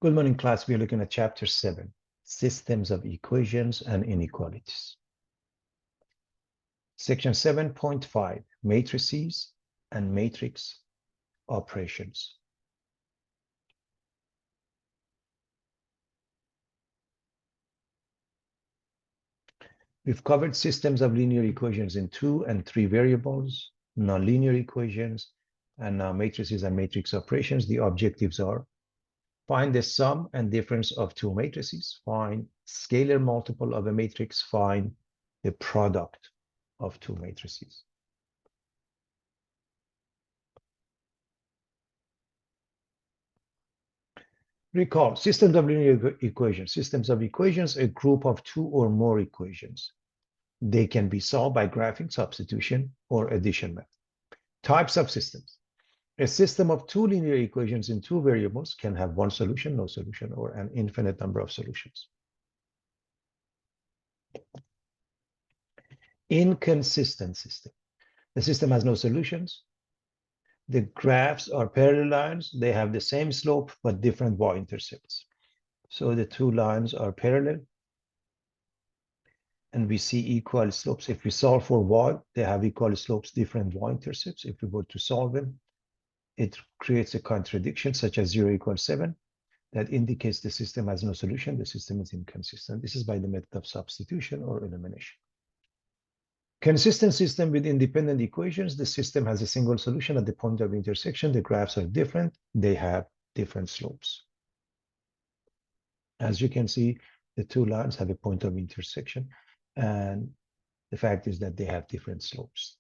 Good morning, class. We are looking at chapter 7, Systems of Equations and Inequalities. Section 7.5, Matrices and Matrix Operations. We've covered systems of linear equations in 2 and 3 variables, nonlinear equations, and now matrices and matrix operations. The objectives are: find the sum and difference of two matrices, find scalar multiple of a matrix, find the product of two matrices. Recall, systems of linear equations. Systems of equations, a group of two or more equations. They can be solved by graphing, substitution, or addition method. Types of systems. A system of two linear equations in two variables can have one solution, no solution, or an infinite number of solutions. Inconsistent system. The system has no solutions. The graphs are parallel lines. They have the same slope, but different y-intercepts. So the two lines are parallel, and we see equal slopes. If we solve for y, they have equal slopes, different y-intercepts. If we were to solve them, it creates a contradiction, such as 0 equals 7. That indicates the system has no solution. The system is inconsistent. This is by the method of substitution or elimination. Consistent system with independent equations. The system has a single solution at the point of intersection. The graphs are different. They have different slopes. As you can see, the two lines have a point of intersection, and the fact is that they have different slopes.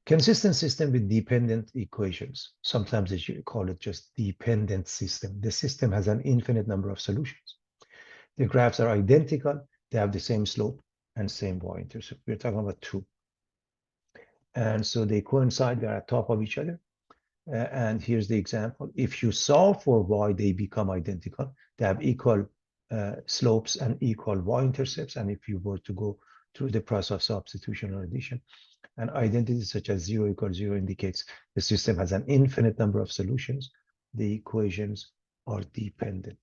Consistent system with dependent equations. Sometimes they call it just dependent system. The system has an infinite number of solutions. The graphs are identical. They have the same slope and same y-intercept. We're talking about two. And so they coincide. They're at top of each other. And here's the example. If you solve for y, they become identical. They have equal slopes and equal y-intercepts. And if you were to go through the process of substitution or addition, an identity such as 0 equals 0 indicates the system has an infinite number of solutions. The equations are dependent.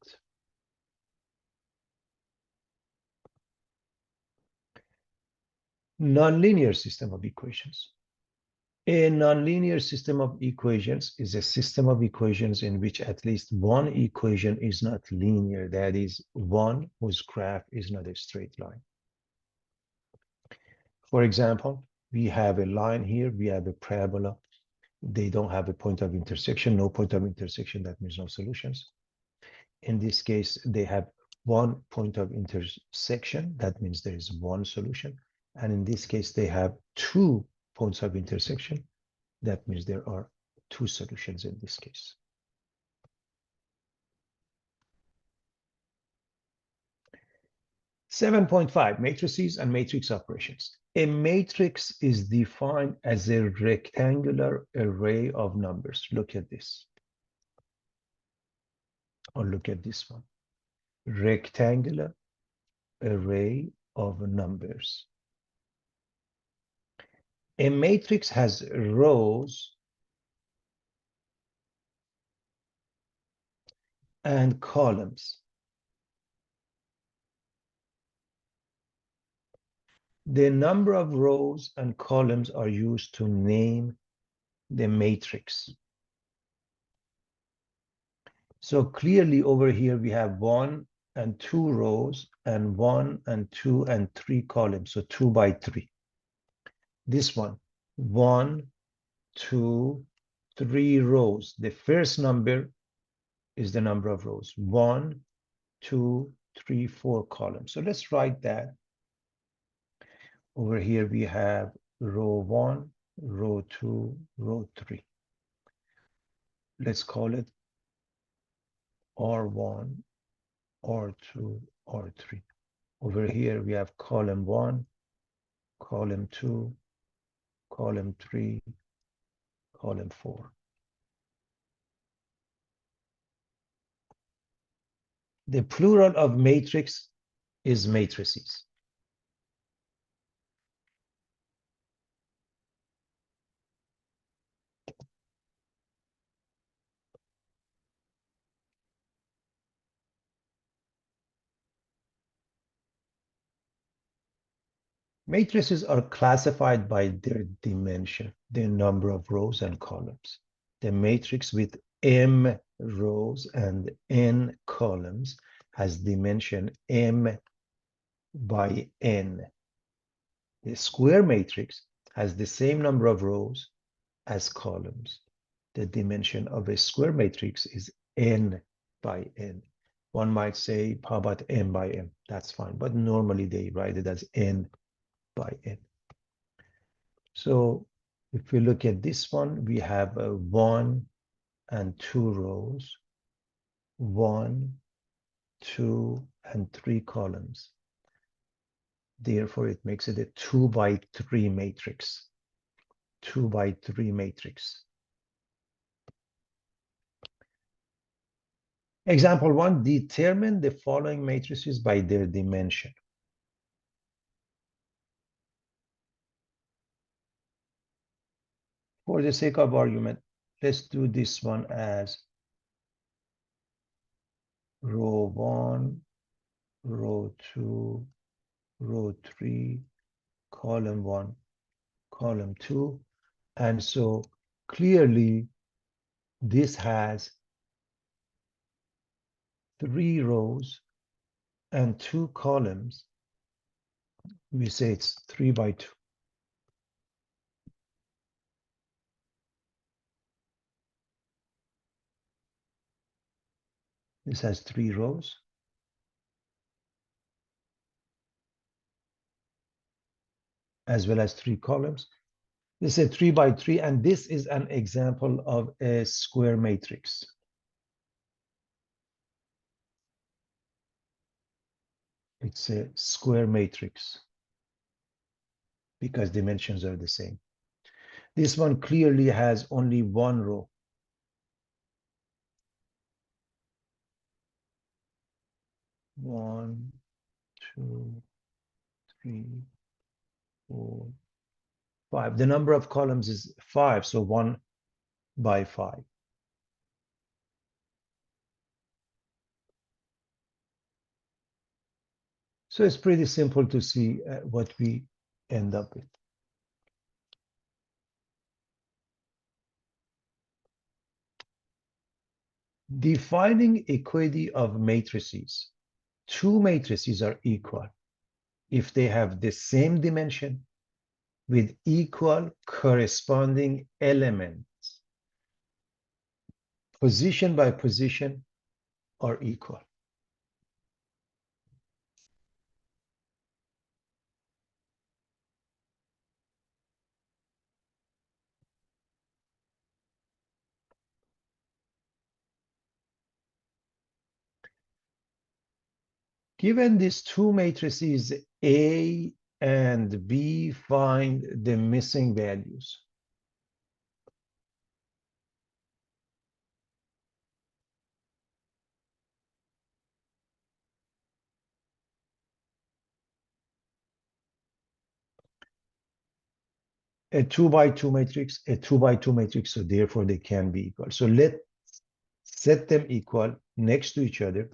Nonlinear system of equations. A nonlinear system of equations is a system of equations in which at least one equation is not linear, that is, one whose graph is not a straight line. For example, we have a line here, we have a parabola. They don't have a point of intersection, no point of intersection, that means no solutions. In this case, they have one point of intersection, that means there is one solution. And in this case, they have two points of intersection. That means there are two solutions in this case. (7.5) Matrices and matrix operations. A matrix is defined as a rectangular array of numbers. Look at this. Or look at this one. Rectangular array of numbers. A matrix has rows and columns. The number of rows and columns are used to name the matrix. So clearly over here we have 1 and 2 rows and 1 and 2 and 3 columns. So 2 by 3. This one, 1, 2, 3 rows. The first number is the number of rows. 1, 2, 3, 4 columns. So let's write that. Over here we have row 1, row 2, row 3. Let's call it R1, R2, R3. Over here we have column 1, column 2, column 3, column 4. The plural of matrix is matrices. Matrices are classified by their dimension, their number of rows and columns. The matrix with m rows and n columns has dimension m by n. The square matrix has the same number of rows as columns. The dimension of a square matrix is n by n. One might say, how about m by m? That's fine, but normally they write it as n by n. So if we look at this one, we have 1 and 2 rows, 1, 2, and 3 columns. Therefore, it makes it a 2 by 3 matrix. 2 by 3 matrix. Example 1, determine the following matrices by their dimension. For the sake of argument, let's do this one as row 1, row 2, row 3, column 1, column 2. And so clearly this has 3 rows and 2 columns. We say it's 3 by 2. This has 3 rows as well as 3 columns. This is a 3 by 3, and this is an example of a square matrix. It's a square matrix because dimensions are the same. This one clearly has only 1 row. 1, 2, 3, 4, 5. The number of columns is 5, so 1 by 5. So it's pretty simple to see what we end up with. Defining equity of matrices. 2 matrices are equal if they have the same dimension with equal corresponding elements. Position by position are equal. Given these 2 matrices A and B, find the missing values. A 2 by 2 matrix, a 2 by 2 matrix, so therefore they can be equal. So let's set them equal next to each other.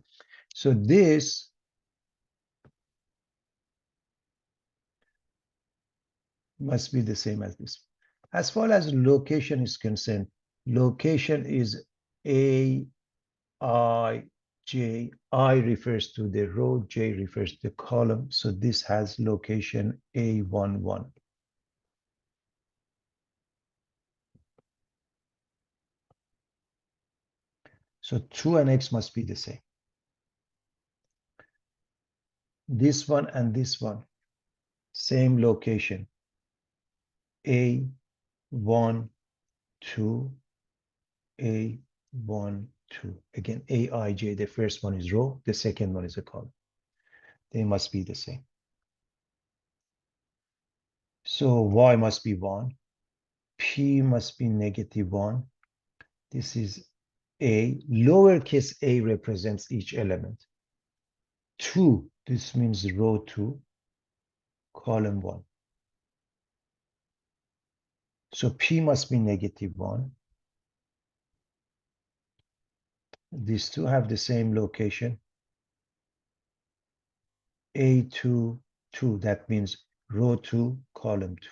So this must be the same as this. As far as location is concerned, location is A, I, J. I refers to the row, J refers to the column. So this has location A11. So 2 and X must be the same. This one and this one, same location. A1, 2, A1, 2. Again, Aij, the first one is row, the second one is a column. They must be the same. So Y must be 1. P must be -1. This is A. Lowercase a represents each element. 2, this means row 2, column 1. So P must be -1. These two have the same location. A2, 2, that means row 2, column 2.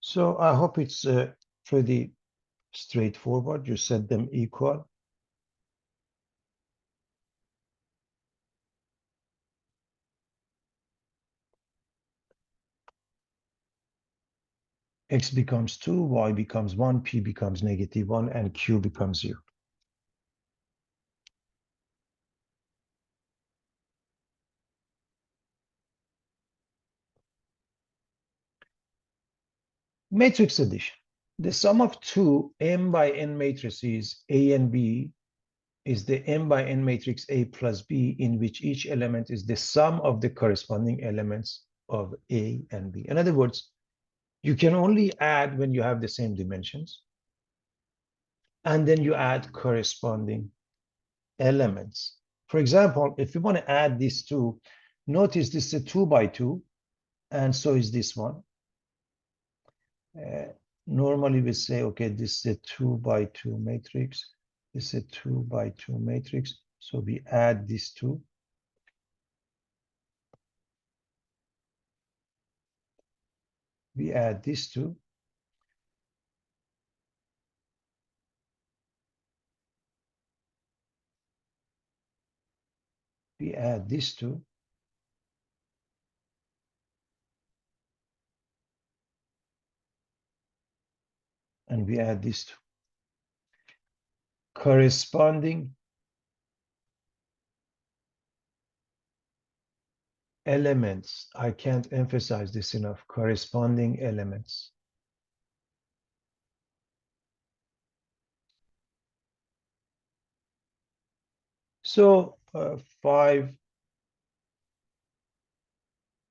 So I hope it's pretty straightforward. You set them equal. X becomes 2, Y becomes 1, P becomes -1, and Q becomes 0. Matrix addition. The sum of two m by n matrices A and B is the m by n matrix A plus B, in which each element is the sum of the corresponding elements of A and B. In other words, you can only add when you have the same dimensions, and then you add corresponding elements. For example, if you want to add these two, notice this is a 2 by 2, and so is this one. Normally we say, okay, this is a 2 by 2 matrix. This is a 2 by 2 matrix. So we add these two. We add these two. We add these two. And we add these two. Corresponding elements. I can't emphasize this enough. Corresponding elements. So 5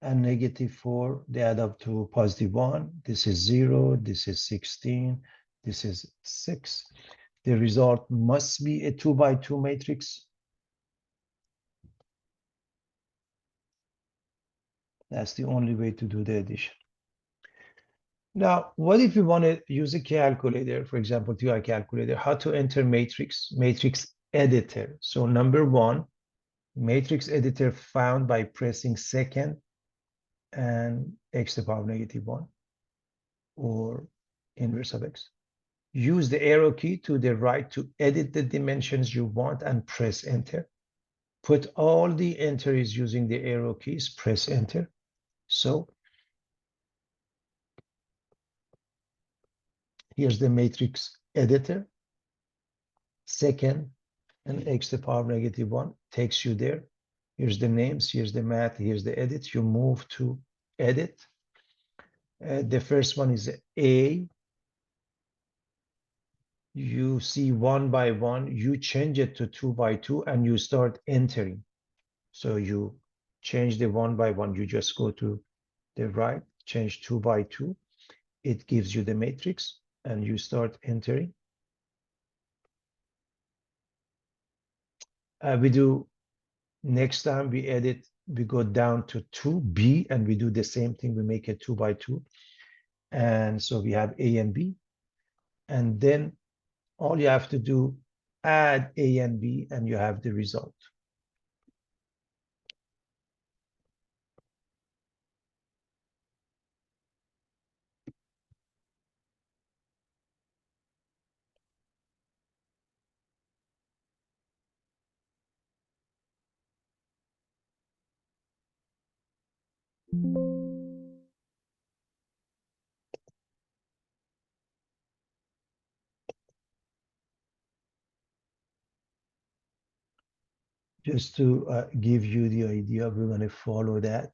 and -4, they add up to +1. This is 0. This is 16. This is 6. The result must be a 2 by 2 matrix. That's the only way to do the addition. Now, what if you want to use a calculator, for example, TI calculator, how to enter matrix editor. So number one, matrix editor found by pressing second and x to the power -1 or inverse of x. Use the arrow key to the right to edit the dimensions you want and press enter. Put all the entries using the arrow keys, press enter. So here's the matrix editor. Second and x to the power -1 takes you there. Here's the names, here's the math, here's the edit. You move to edit. The first one is A. You see 1 by 1, you change it to 2 by 2, and you start entering. So you change the 1 by 1, you just go to the right, change 2 by 2. It gives you the matrix, and you start entering. We do, next time we edit, we go down to 2B, and we do the same thing. We make it 2 by 2. And so we have A and B. And then all you have to do, add A and B, and you have the result. Just to give you the idea, we're going to follow that.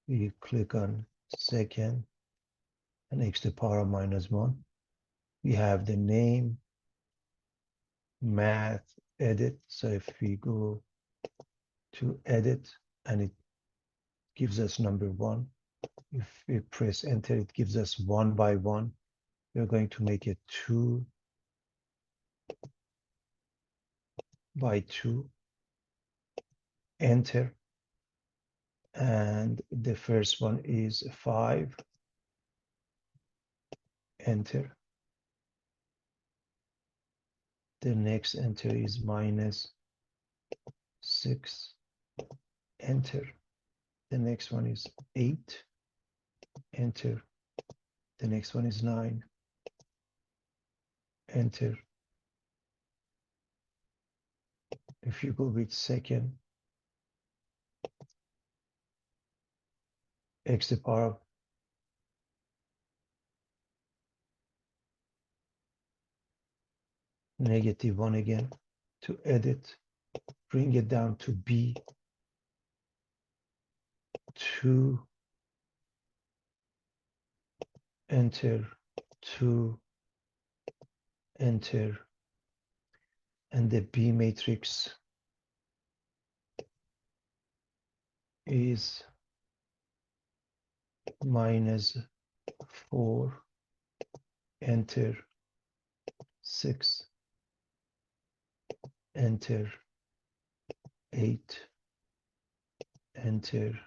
We click on second and x to the power -1. We have the name, math, edit. So if we go to edit, and it gives us number 1. If we press enter, it gives us 1 by 1. We're going to make it 2 by 2. Enter. And the first one is 5. enter. The next enter is -6, enter. The next one is 8, enter. The next one is 9, enter. If you go with second, x to the power of -1 again. To edit, bring it down to b, 2, enter, 2, enter, and the B matrix is -4, enter, 6, enter, 8, enter,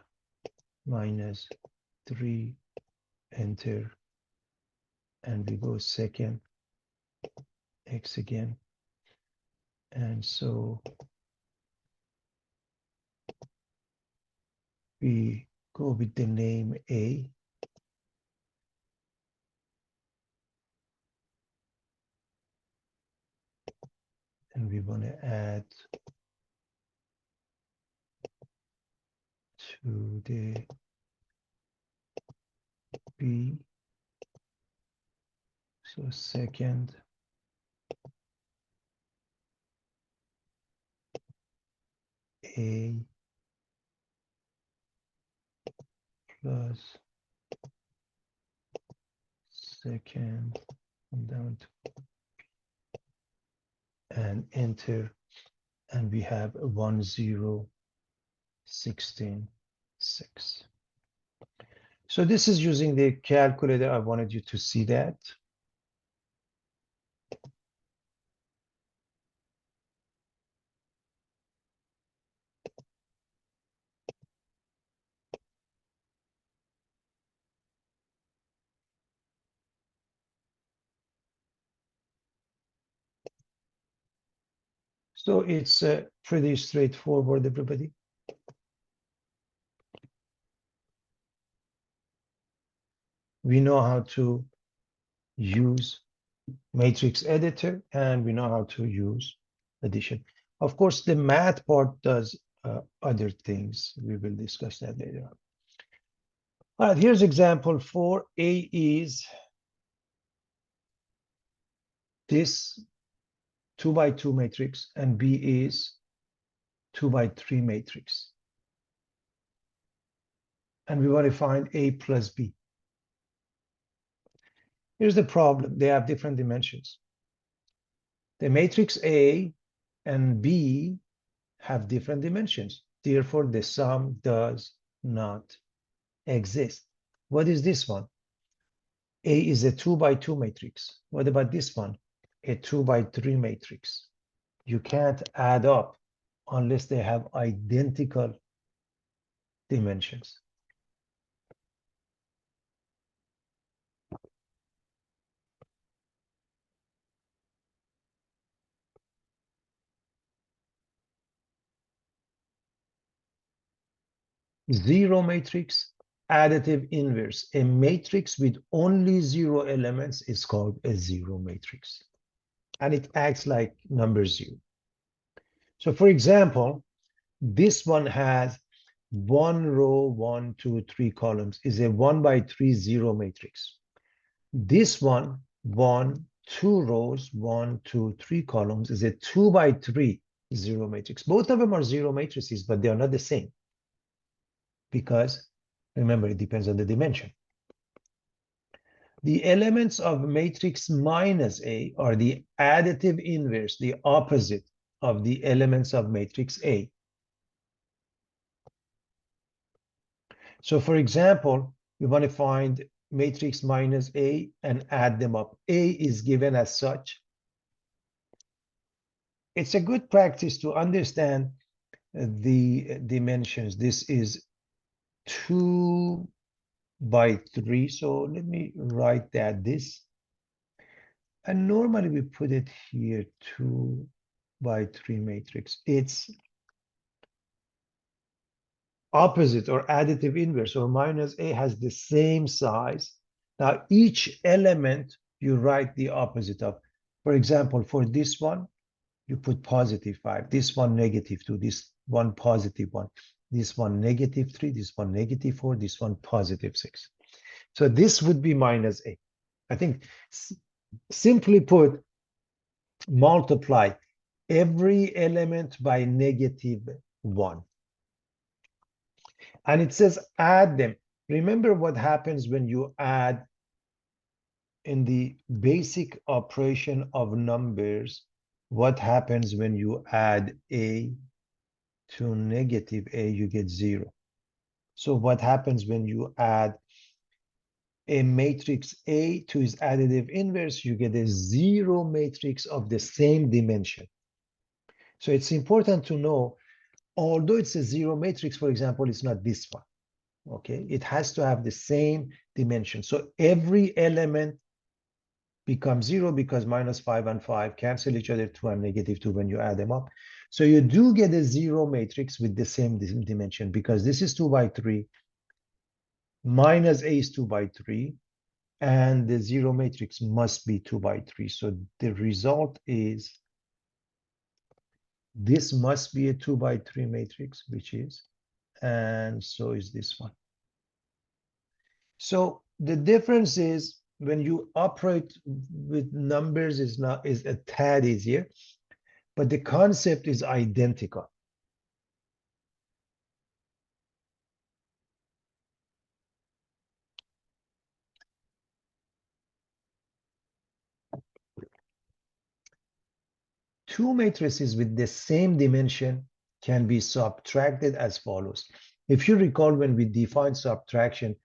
-3, enter, and we go second, x again. And so we go with the name A. And we want to add to the B. So second, A plus second, down to, and enter, and we have 1, 0, 16, 6. So this is using the calculator. I wanted you to see that. So it's pretty straightforward, everybody. We know how to use matrix editor, and we know how to use addition. Of course, the math part does other things. We will discuss that later on. All right, here's example 4. A is this 2 by 2 matrix, and B is 2 by 3 matrix. And we want to find A plus B. Here's the problem. They have different dimensions. The matrix A and B have different dimensions. Therefore, the sum does not exist. What is this one? A is a 2 by 2 matrix. What about this one? A 2 by 3 matrix. You can't add up unless they have identical dimensions. Zero matrix, additive inverse. A matrix with only 0 elements is called a zero matrix. And it acts like number 0. So for example, this one has 1 row, 1, 2, 3 columns, is a 1 by 3 zero matrix. This one, 1, 2 rows, 1, 2, 3 columns, is a 2 by 3 zero matrix. Both of them are zero matrices, but they are not the same. Because, remember, it depends on the dimension. The elements of matrix minus A are the additive inverse, the opposite of the elements of matrix A. So for example, we want to find matrix minus A and add them up. A is given as such. It's a good practice to understand the dimensions. This is 2 by 3. So let me write that this And normally we put it here, 2 by 3 matrix. It's opposite or additive inverse, or minus A has the same size. Now each element you write the opposite of. For example, for this one, you put +5, this one -2, this one +1, this one -3, this one -4, this one +6. So this would be -A. I think simply put, multiply every element by -1. And it says add them. Remember what happens when you add in the basic operation of numbers. What happens when you add A to -A, you get 0. So what happens when you add a matrix A to its additive inverse, you get a 0 matrix of the same dimension. So it's important to know, although it's a 0 matrix, for example, it's not this one. Okay, it has to have the same dimension. So every element becomes 0 because -5 and 5 cancel each other, 2 and -2 when you add them up. So you do get a 0 matrix with the same dimension, because this is 2 by 3, minus A is 2 by 3, and the 0 matrix must be 2 by 3. So the result is this must be a 2 by 3 matrix, which is, and so is this one. So the difference is when you operate with numbers is a tad easier, but the concept is identical. Two matrices with the same dimension can be subtracted as follows. If you recall, when we defined subtraction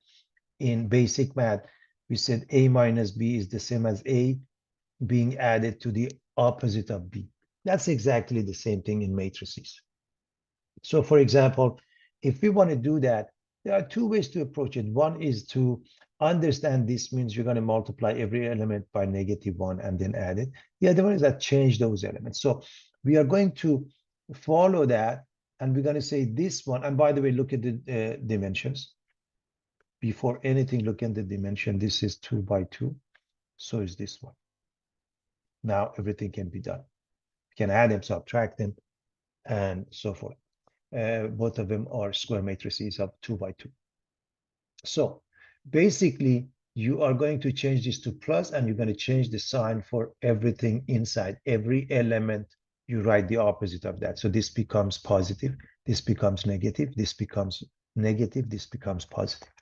in basic math, we said A minus B is the same as A being added to the opposite of B. That's exactly the same thing in matrices. So for example, if we want to do that, there are two ways to approach it. One is to understand this means you're going to multiply every element by -1 and then add it. The other one is that change those elements. So we are going to follow that, and we're going to say this one. And by the way, look at the dimensions. Before anything, look at the dimension. This is 2 by 2. So is this one. Now everything can be done. You can add them, subtract them, and so forth. Both of them are square matrices of 2 by 2. So basically, you are going to change this to plus, and you're going to change the sign for everything inside. Every element, you write the opposite of that. So this becomes positive, this becomes negative, this becomes negative, this becomes positive.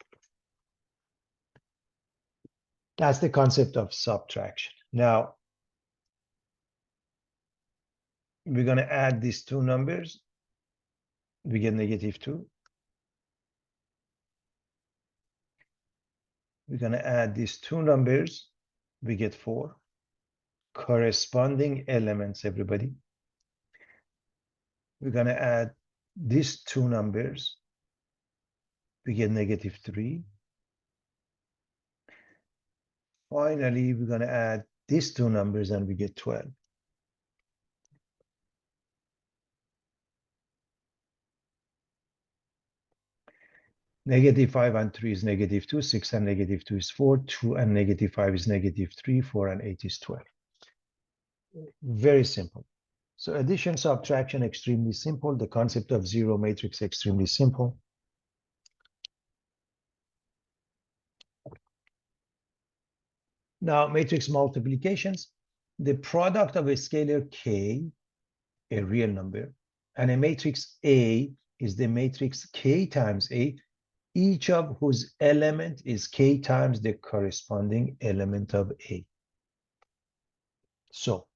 That's the concept of subtraction. Now, we're going to add these two numbers. We get -2. We're going to add these two numbers. We get 4. Corresponding elements, everybody. We're going to add these two numbers. We get -3. Finally, we're going to add these two numbers and we get 12. -5 and 3 is -2. 6 and -2 is 4. 2 and -5 is -3. 4 and 8 is 12. Very simple. So addition, subtraction, extremely simple. The concept of 0 matrix, extremely simple. Now, matrix multiplications. The product of a scalar k, a real number, and a matrix A is the matrix k times A, each of whose element is k times the corresponding element of A. So,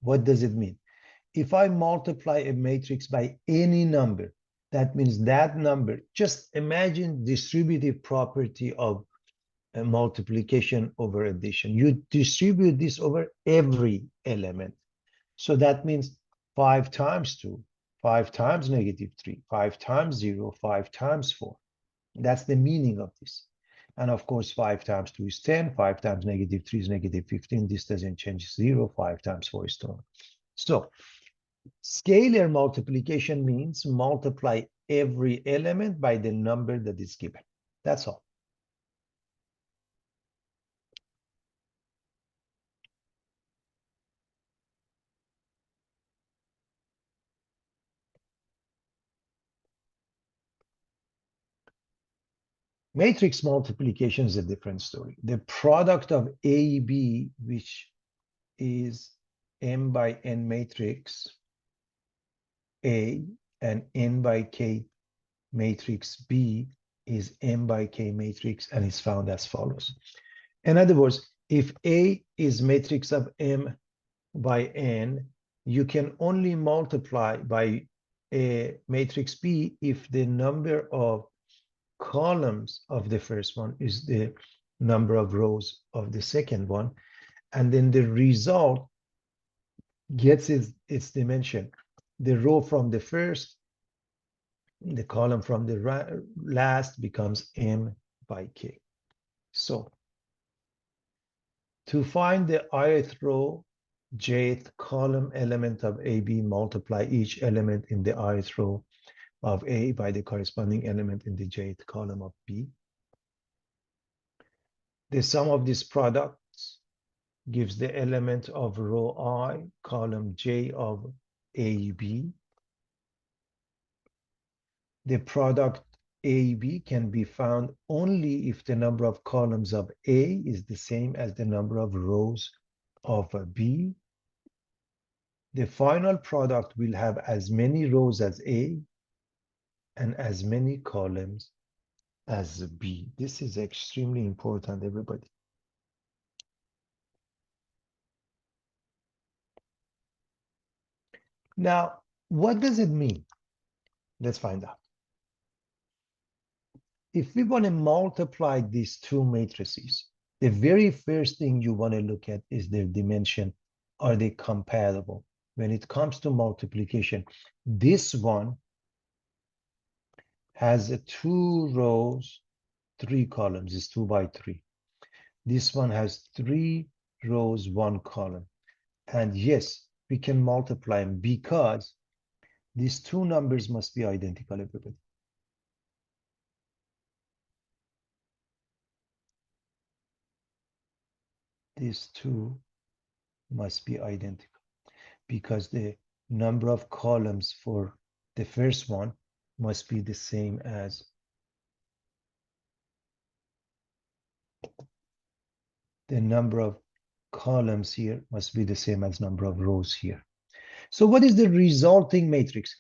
what does it mean? If I multiply a matrix by any number, that means that number, just imagine distributive property of a multiplication over addition. You distribute this over every element. So that means 5 times 2, 5 times -3, 5 times 0, 5 times 4. That's the meaning of this. And of course, 5 times 2 is 10. 5 times negative 3 is negative 15. This doesn't change 0. 5 times 4 is 20. So scalar multiplication means multiply every element by the number that is given. That's all. Matrix multiplication is a different story. The product of AB, which is M by N matrix A, and N by K matrix B is M by K matrix, and is found as follows. In other words, if A is matrix of M by N, you can only multiply by a matrix B if the number of columns of the first one is the number of rows of the second one, and then the result gets its dimension. The row from the first, the column from the last becomes M by K. So to find the ith row, jth column element of AB, multiply each element in the ith row of A by the corresponding element in the jth column of B. The sum of these products gives the element of row I, column J of AB. The product AB can be found only if the number of columns of A is the same as the number of rows of B. The final product will have as many rows as A and as many columns as B. This is extremely important, everybody. Now, what does it mean? Let's find out. If we want to multiply these two matrices, the very first thing you want to look at is their dimension. Are they compatible? When it comes to multiplication, this one has 2 rows, 3 columns, it's 2 by 3. This one has 3 rows, 1 column. And yes, we can multiply them because these two numbers must be identical, everybody. These two must be identical because the number of columns for the first one must be the same as the number of columns here must be the same as number of rows here. So what is the resulting matrix?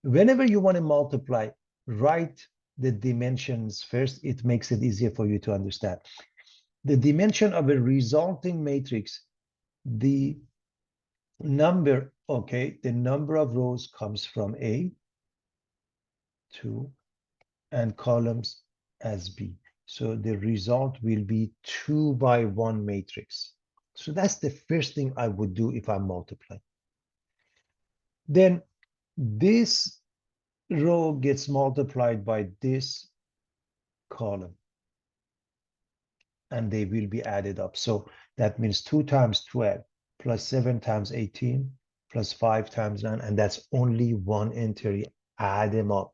Whenever you want to multiply, write the dimensions first. It makes it easier for you to understand. The dimension of a resulting matrix, the number, okay, the number of rows comes from A, 2, and columns as B. So the result will be 2 by 1 matrix. So that's the first thing I would do if I'm multiplying. Then this row gets multiplied by this column, and they will be added up. So that means 2 times 12 plus 7 times 18 plus 5 times 9, and that's only one entry. Add them up.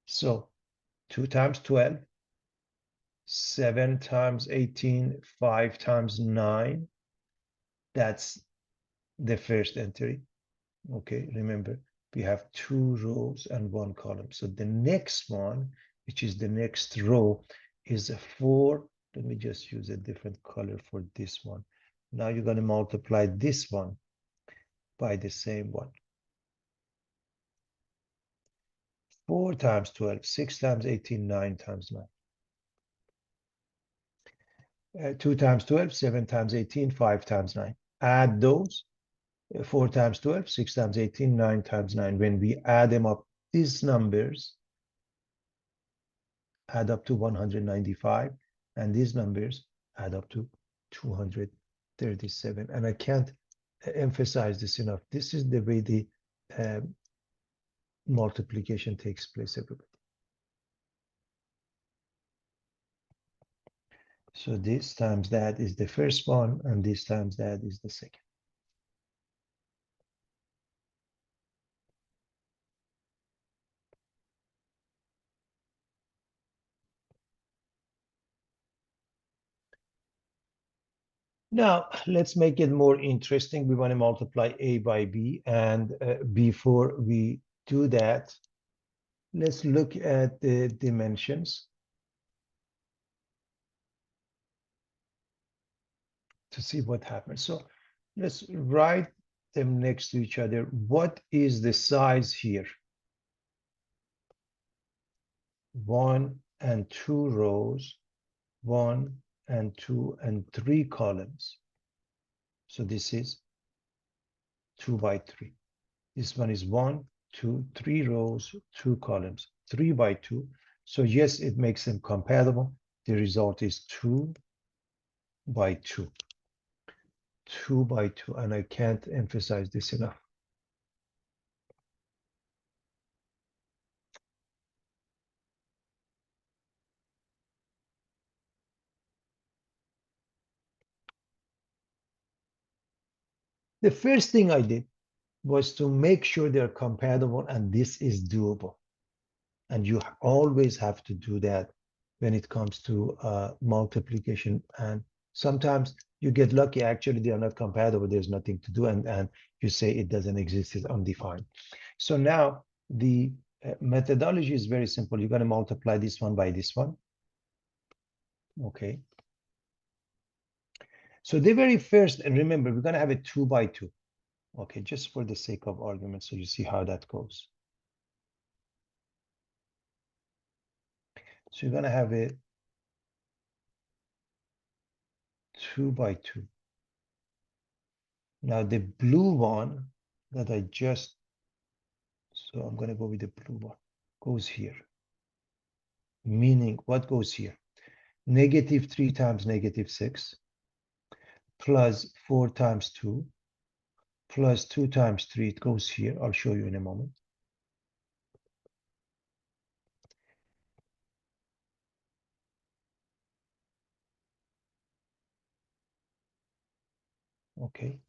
So 2 times 12, 7 times 18, 5 times 9. That's the first entry. Okay, remember, we have 2 rows and 1 column. So the next one, which is the next row, is a 4. Let me just use a different color for this one. Now you're going to multiply this one by the same one. 4 times 12, 6 times 18, 9 times 9. 2 times 12, 7 times 18, 5 times 9. Add those. 4 times 12, 6 times 18, 9 times 9. When we add them up, these numbers add up to 195, and these numbers add up to 237. And I can't emphasize this enough. This is the way the multiplication takes place, everybody. So this times that is the first one, and this times that is the second. Now, let's make it more interesting. We want to multiply A by B. And before we do that, let's look at the dimensions to see what happens. So let's write them next to each other. What is the size here? 1 and 2 rows, 1 and 2 and 3 columns. So this is 2 by 3. This one is 1, 2, 3 rows, 2 columns, 3 by 2. So yes, it makes them compatible. The result is 2 by 2. 2 by 2, and I can't emphasize this enough. The first thing I did was to make sure they're compatible, and this is doable. And you always have to do that when it comes to multiplication. And sometimes you get lucky, actually, they are not compatible, there's nothing to do, and you say it doesn't exist, it's undefined. So now the methodology is very simple. You're going to multiply this one by this one. Okay. So the very first, and remember, we're going to have a 2 by 2. Okay, just for the sake of argument, so you see how that goes. So you're going to have a 2 by 2. Now the blue one that I just, so I'm going to go with the blue one, goes here. Meaning, what goes here? Negative 3 times negative 6, plus 4 times 2, plus 2 times 3, it goes here. I'll show you in a moment. Okay.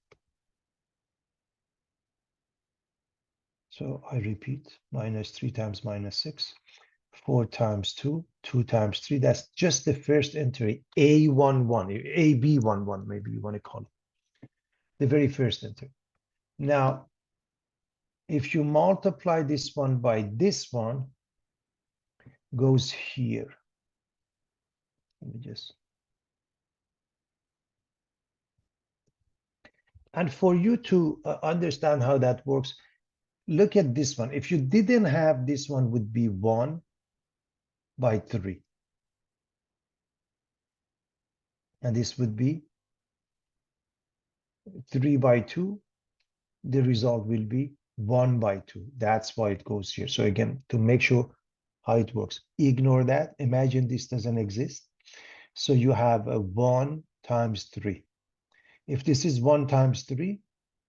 So I repeat, minus 3 times minus 6, 4 times 2, 2 times 3. That's just the first entry, A11, AB11, maybe you want to call it. The very first entry. Now, if you multiply this one by this one, goes here. Let me just. And for you to understand how that works, look at this one. If you didn't have this one, would be 1 by 3. And this would be 3 by 2. The result will be 1 by 2. That's why it goes here. So again, to make sure how it works, ignore that. Imagine this doesn't exist. So you have a 1 times 3. If this is 1 times 3,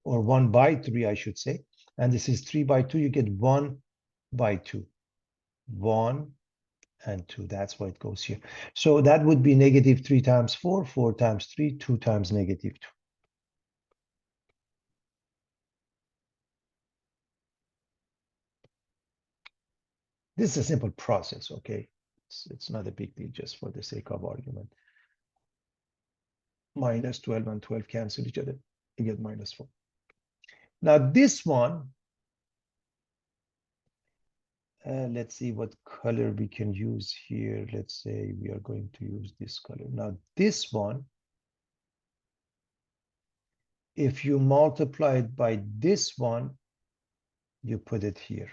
or 1 by 3, I should say, and this is 3 by 2, you get 1 by 2. 1 and 2. That's why it goes here. So that would be negative 3 times 4, 4 times 3, 2 times negative 2. This is a simple process, okay? It's not a big deal, just for the sake of argument. Minus 12 and 12 cancel each other. You get minus 4. Now this one, let's see what color we can use here. Let's say we are going to use this color. Now this one, if you multiply it by this one, you put it here.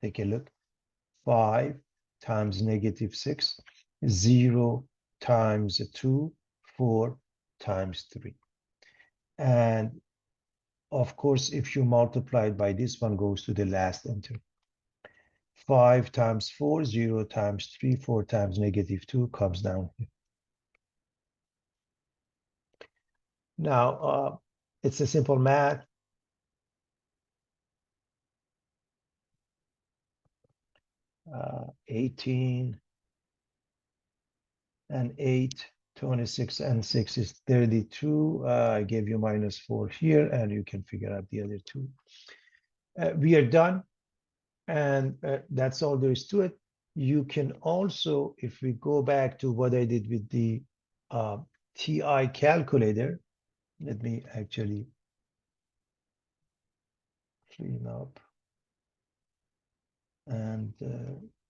Take a look. 5 times negative 6, 0 times 2, 4 times 3. And of course, if you multiply it by this one, goes to the last entry. 5 times 4, 0 times 3, 4 times negative 2 comes down here. Now, it's a simple math. 18 and 8, 26 and 6 is 32. I gave you -4 here, and you can figure out the other two. We are done, and that's all there is to it. You can also, if we go back to what I did with the TI calculator, let me actually clean up and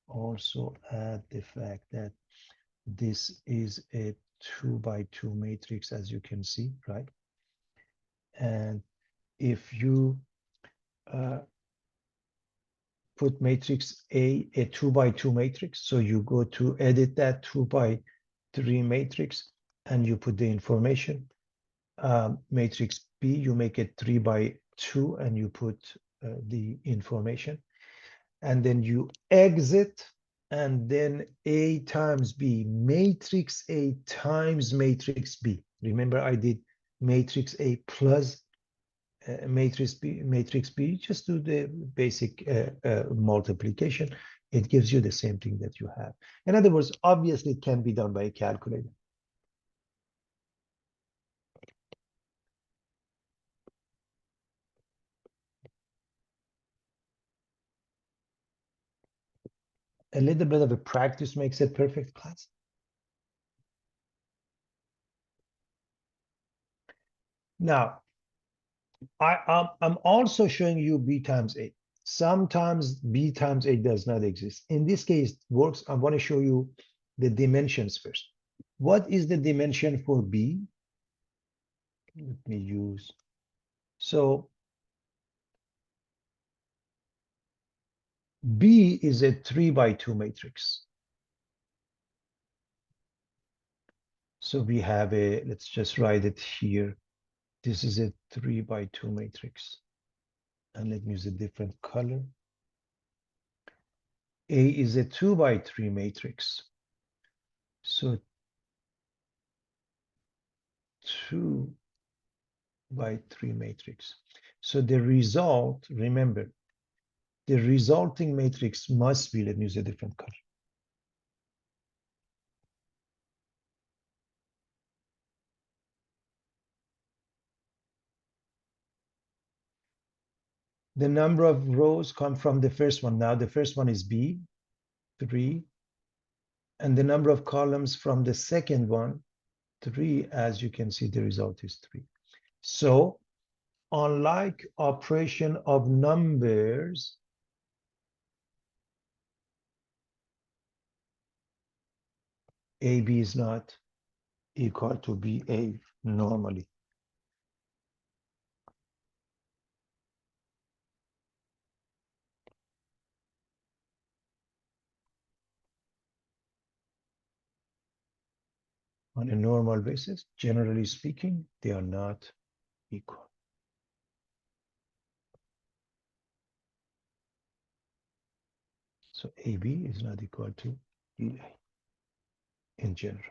also add the fact that this is a 2 by 2 matrix, as you can see, right? And if you put matrix a 2 by 2 matrix, so you go to edit that 2 by 3 matrix and you put the information. Matrix B, you make it 3 by 2 and you put the information. And then you exit, and then A times B, matrix A times matrix B. Remember, I did matrix A plus matrix B. Just do the basic multiplication. It gives you the same thing that you have. In other words, obviously, it can be done by a calculator. A little bit of a practice makes it perfect, class. Now, I'm also showing you B times A. Sometimes B times A does not exist. In this case, it works. I want to show you the dimensions first. What is the dimension for B? Let me use. So B is a 3 by 2 matrix. So we have a, let's just write it here. This is a 3 by 2 matrix. And let me use a different color. A is a 2 by 3 matrix. So 2 by 3 matrix. So the result, remember, the resulting matrix must be, let me use a different color. The number of rows come from the first one. Now the first one is B, 3. And the number of columns from the second one, 3. As you can see, the result is 3. So unlike operation of numbers, AB is not equal to BA normally. On a normal basis, generally speaking, they are not equal. So AB is not equal to BA in general.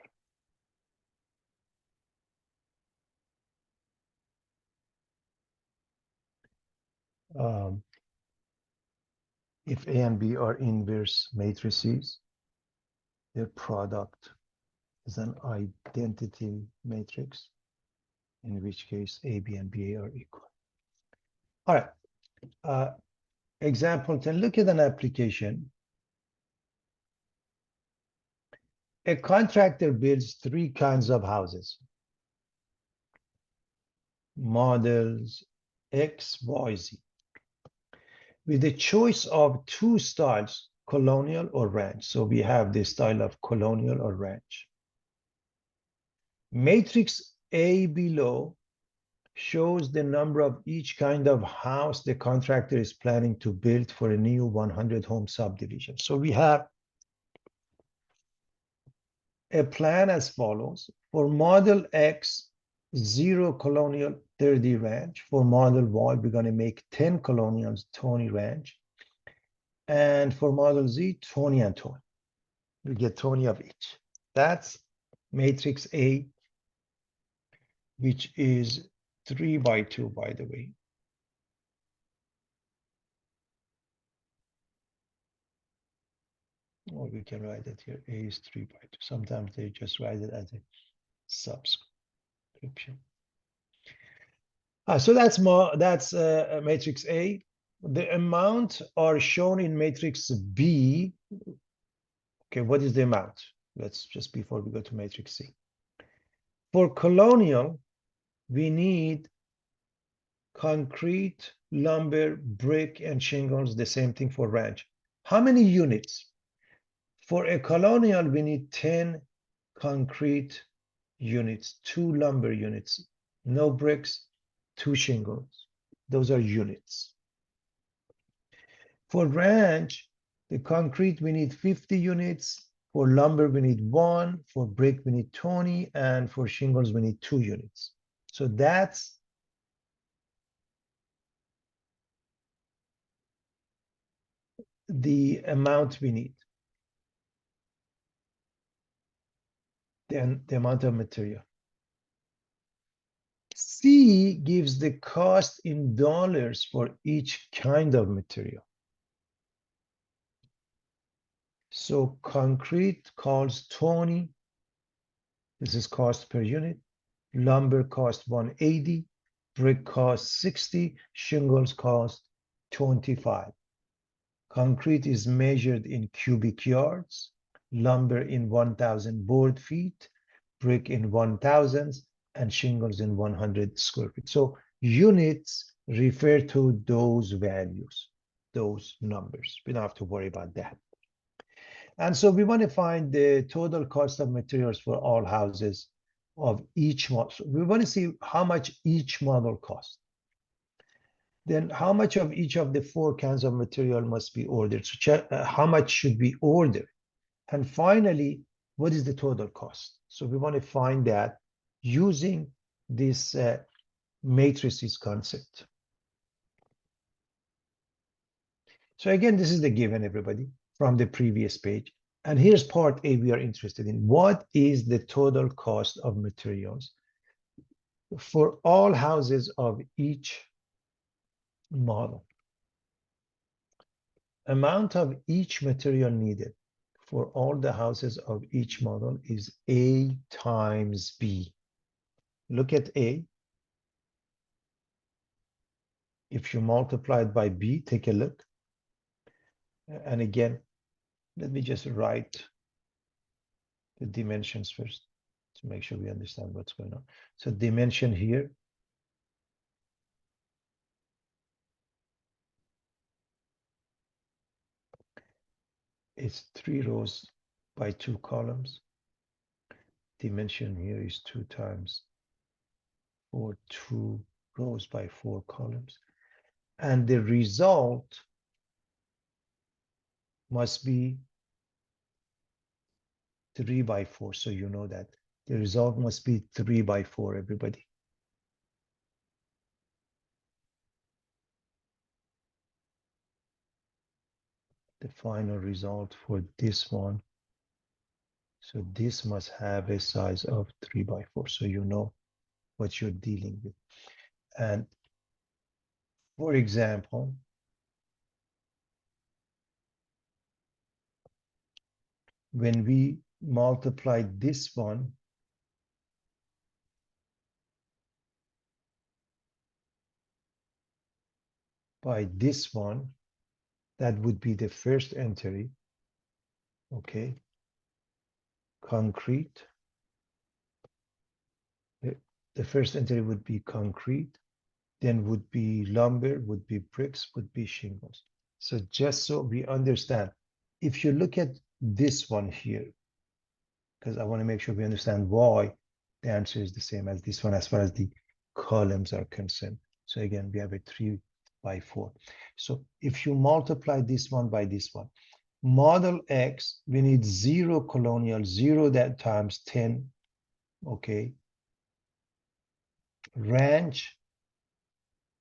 If A and B are inverse matrices, their product is an identity matrix, in which case AB and BA are equal. All right. Example 10, look at an application. A contractor builds 3 kinds of houses. Models X, Y, Z. With the choice of 2 styles, colonial or ranch. So we have the style of colonial or ranch. Matrix A below shows the number of each kind of house the contractor is planning to build for a new 100-home subdivision. So we have a plan as follows. For model X, 0 colonial, 30 ranch. For model Y, we're going to make 10 colonials, 20 ranch. And for model Z, 20 and 20. We get 20 of each. That's matrix A, which is 3 by 2, by the way. or we can write it here, A is 3 by 2. Sometimes they just write it as a subscription. So that's matrix A. The amount are shown in matrix B. Okay, what is the amount? Let's just before we go to matrix C. For colonial, we need concrete, lumber, brick, and shingles. The same thing for ranch. How many units? For a colonial, we need 10 concrete units, 2 lumber units, no bricks, 2 shingles. Those are units. For ranch, the concrete, we need 50 units. For lumber, we need 1. For brick, we need 20. And for shingles, we need 2 units. So that's the amount we need, the amount of material. C gives the cost in dollars for each kind of material. So concrete costs 20. This is cost per unit. Lumber costs 180. Brick costs 60. Shingles cost 25. Concrete is measured in cubic yards. Lumber in 1,000 board feet. Brick in 1,000. And shingles in 100 square feet. So units refer to those values, those numbers. We don't have to worry about that. And so we want to find the total cost of materials for all houses of each model. So we want to see how much each model costs. Then how much of each of the 4 kinds of material must be ordered? So check, how much should we order? And finally, what is the total cost? So we want to find that using this matrices concept. So again, this is the given, everybody, from the previous page. And here's part A we are interested in. What is the total cost of materials for all houses of each model? Amount of each material needed for all the houses of each model is A times B. Look at A. If you multiply it by B, take a look. And again, let me just write the dimensions first to make sure we understand what's going on. So dimension here is 3 rows by 2 columns. Dimension here is 2 times 4, 2 rows by 4 columns. And the result must be 3 by 4. So you know that the result must be 3 by 4, everybody. The final result for this one. So this must have a size of 3 by 4. So you know what you're dealing with. And for example, when we multiply this one by this one, that would be the first entry, okay? Concrete. The first entry would be concrete, then would be lumber, would be bricks, would be shingles. So just so we understand, if you look at this one here, because I want to make sure we understand why the answer is the same as this one as far as the columns are concerned. So again, we have a 3 by 4. So if you multiply this one by this one, model X, we need 0 colonial, 0 that times 10, okay? Ranch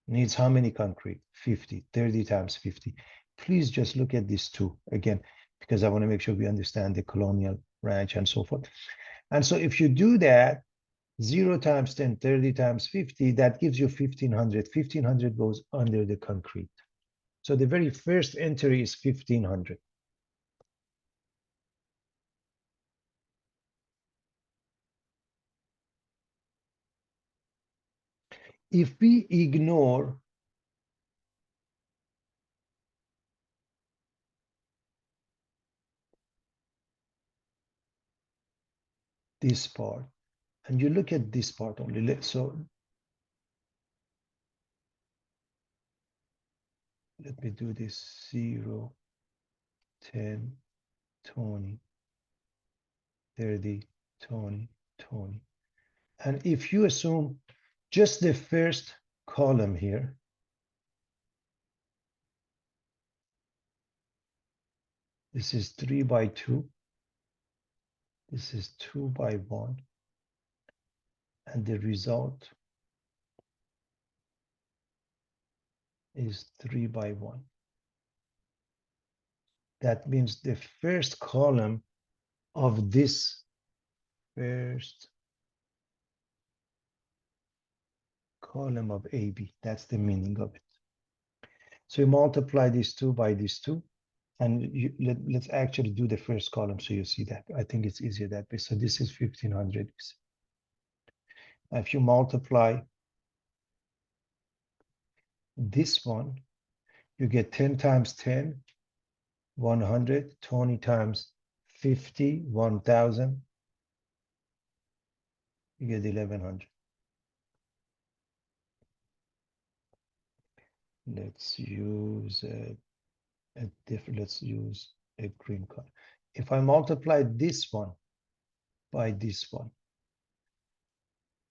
needs how many concrete? 50, 30 times 50. Please just look at these two again, because I want to make sure we understand the colonial, ranch, and so forth. And so if you do that, 0 times 10, 30 times 50, that gives you 1,500. 1,500 goes under the concrete. So the very first entry is 1,500. If we ignore this part and you look at this part only, so let me do this 0, 10, 20, 30, 20, 20. And if you assume just the first column here, this is 3 by 2, this is 2 by 1, and the result is 3 by 1. That means the first column of this first column of AB, that's the meaning of it. So you multiply these two by these two, and let's actually do the first column so you see that. I think it's easier that way. So this is 1500. If you multiply this one, you get 10 times 10, 100, 20 times 50, 1000, you get 1100. Let's use let's use a green color. If I multiply this one by this one,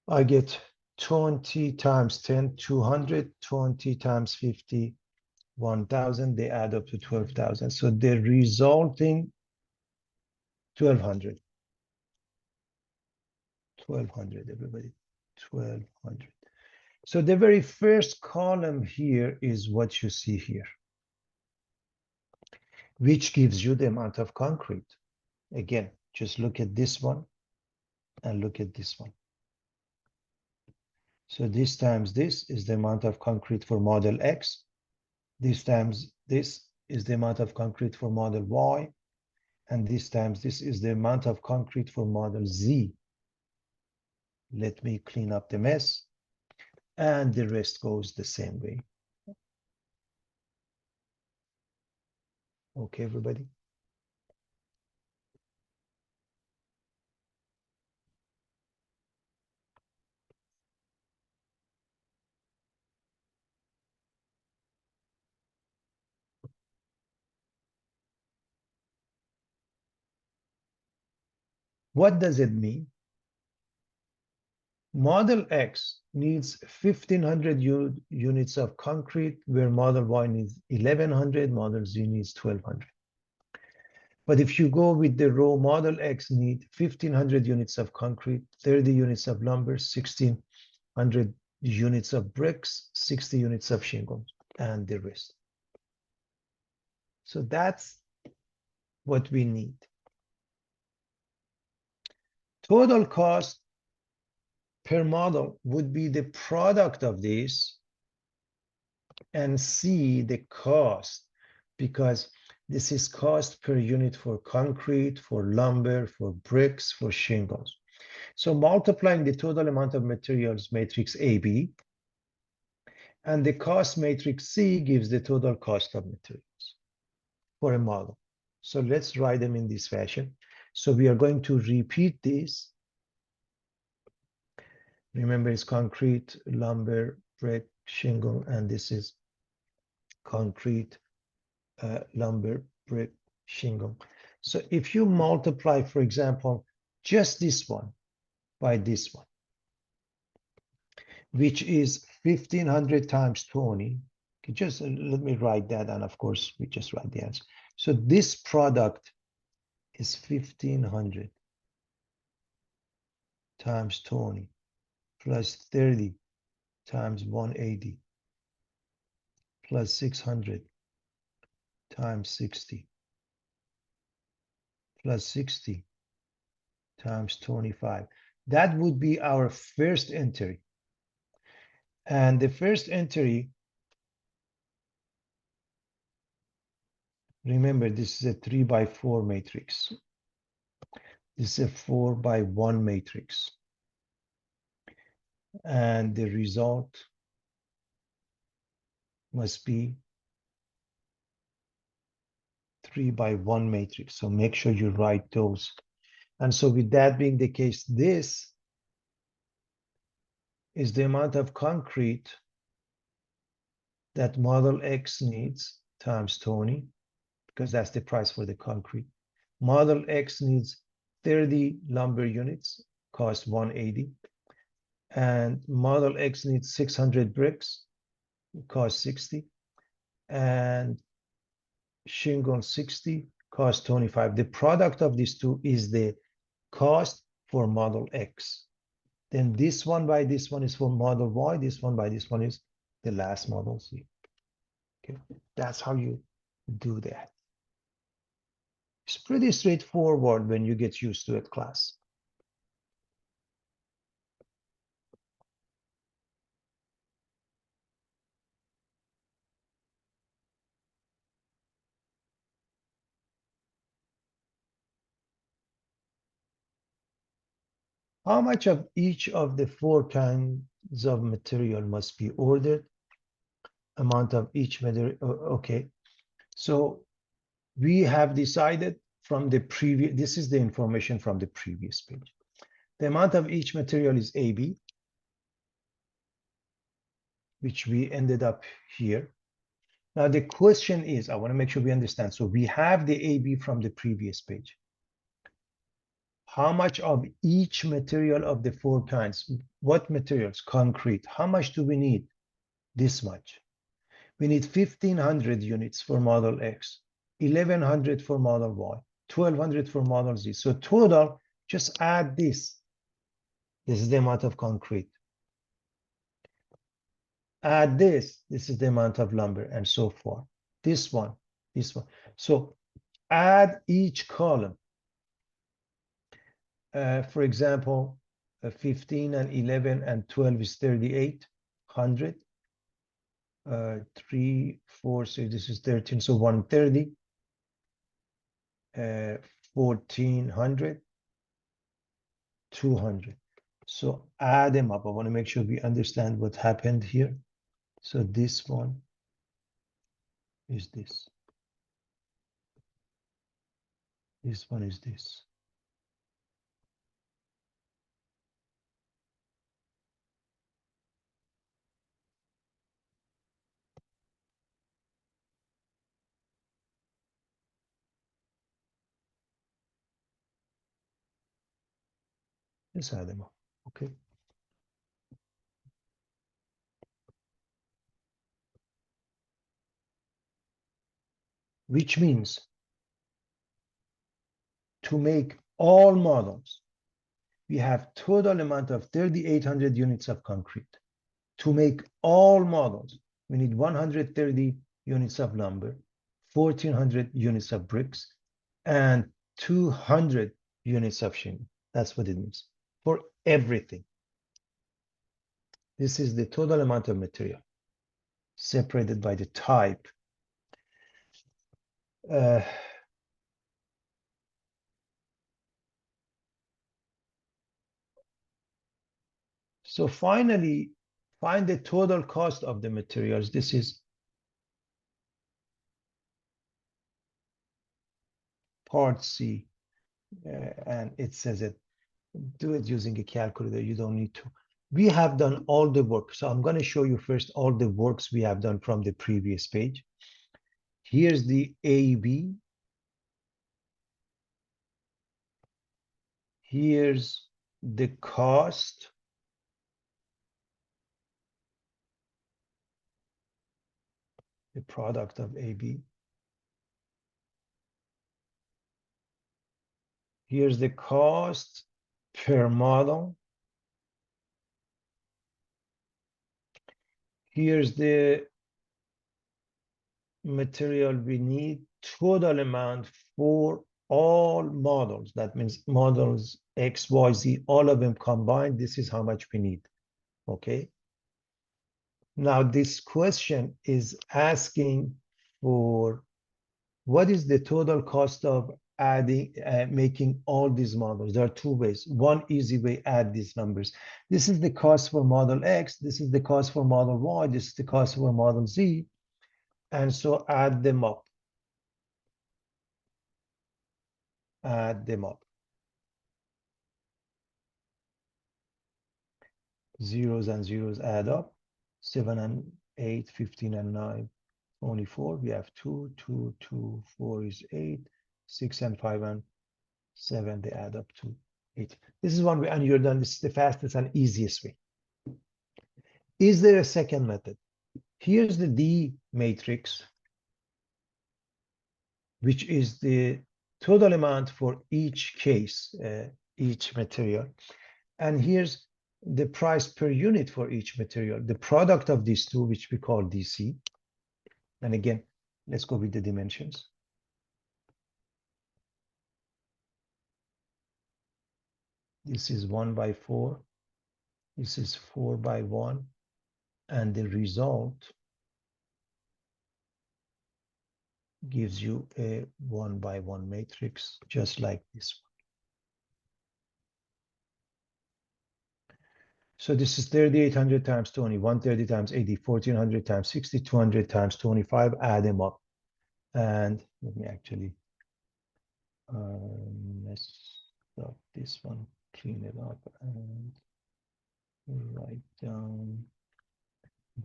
I get 20 times 10, 200, 20 times 50, 1000, they add up to 12,000. So the resulting 1200. 1200, everybody. 1200. So the very first column here is what you see here, which gives you the amount of concrete. Again, just look at this one and look at this one. So this times this is the amount of concrete for model X. This times this is the amount of concrete for model Y. And this times this is the amount of concrete for model Z. Let me clean up the mess. And the rest goes the same way. Okay, everybody? What does it mean? Model X needs 1500 units of concrete, where Model Y needs 1100, Model Z needs 1200. But if you go with the row, Model X need 1500 units of concrete, 30 units of lumber, 1600 units of bricks, 60 units of shingle, and the rest. So that's what we need. Total cost per model would be the product of this and see the cost, because this is cost per unit for concrete, for lumber, for bricks, for shingles. So multiplying the total amount of materials matrix AB and the cost matrix C gives the total cost of materials for a model. So let's write them in this fashion. So we are going to repeat this. Remember, it's concrete, lumber, brick, shingle, and this is concrete, lumber, brick, shingle. So if you multiply, for example, just this one by this one, which is 1500 times 20, okay, just let me write that, and of course, we just write the answer. So this product is 1500 times 20 plus 30 times 180 plus 600 times 60 plus 60 times 25. That would be our first entry. And the first entry, remember, this is a 3 by 4 matrix. This is a 4 by 1 matrix. And the result must be 3 by 1 matrix. So make sure you write those. And so with that being the case, this is the amount of concrete that Model X needs times 20, because that's the price for the concrete. Model X needs 30 lumber units, cost 180. And Model X needs 600 bricks, cost 60. And shingle 60, cost 25. The product of these two is the cost for Model X. Then this one by this one is for Model Y. This one by this one is the last Model Z. Okay, that's how you do that. It's pretty straightforward when you get used to it, class. How much of each of the 4 kinds of material must be ordered? Amount of each material. Okay, so we have decided from the previous, this is the information from the previous page. The amount of each material is AB, which we ended up here. Now the question is, I want to make sure we understand. So we have the AB from the previous page. How much of each material of the 4 kinds? What materials? Concrete. How much do we need? This much. We need 1,500 units for Model X, 1,100 for Model Y, 1,200 for Model Z. So total, just add this. This is the amount of concrete. Add this. This is the amount of lumber, and so forth. This one, this one. So add each column. For example, 15 and 11 and 12 is 3,800. 3, 4, so this is 13, so 130. 1,400, 200. So add them up. I want to make sure we understand what happened here. So this one is this. This one is this. Let's add them up. Okay. Which means to make all models, we have total amount of 3,800 units of concrete. To make all models, we need 130 units of lumber, 1,400 units of bricks, and 200 units of shingle. That's what it means for everything. This is the total amount of material separated by the type. So finally, find the total cost of the materials. This is part C, and it says it. Do it using a calculator. You don't need to. We have done all the work. So I'm going to show you first all the works we have done from the previous page. Here's the AB. Here's the cost. The product of AB. Here's the cost per model. Here's the material we need, total amount for all models. That means models X, Y, Z, all of them combined. This is how much we need. Okay. Now this question is asking for what is the total cost of adding, making all these models. There are 2 ways. One easy way, add these numbers. This is the cost for Model X. This is the cost for Model Y. This is the cost for Model Z. And so add them up. Add them up. Zeros and zeros add up. 7 and 8, 15 and 9, 24. We have 2, 2, 2, 4 is 8. 6 and 5 and 7, they add up to 8. This is one way, and you're done. This is the fastest and easiest way. Is there a second method? Here's the D matrix, which is the total amount for each case, each material. And here's the price per unit for each material, the product of these two, which we call DC. And again, let's go with the dimensions. This is 1 by 4. This is 4 by 1. And the result gives you a 1 by 1 matrix, just like this one. So this is 3,800 times 20, 130 times 80, 1,400 times 60, 200 times 25, add them up. And let me actually mess up this one, clean it up, and write down,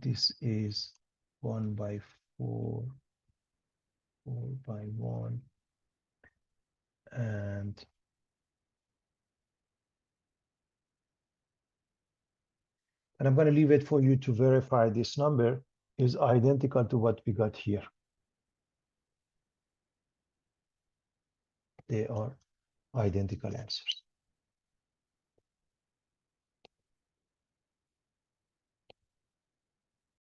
this is 1 by 4, 4 by 1, and I'm going to leave it for you to verify this number is identical to what we got here. They are identical answers.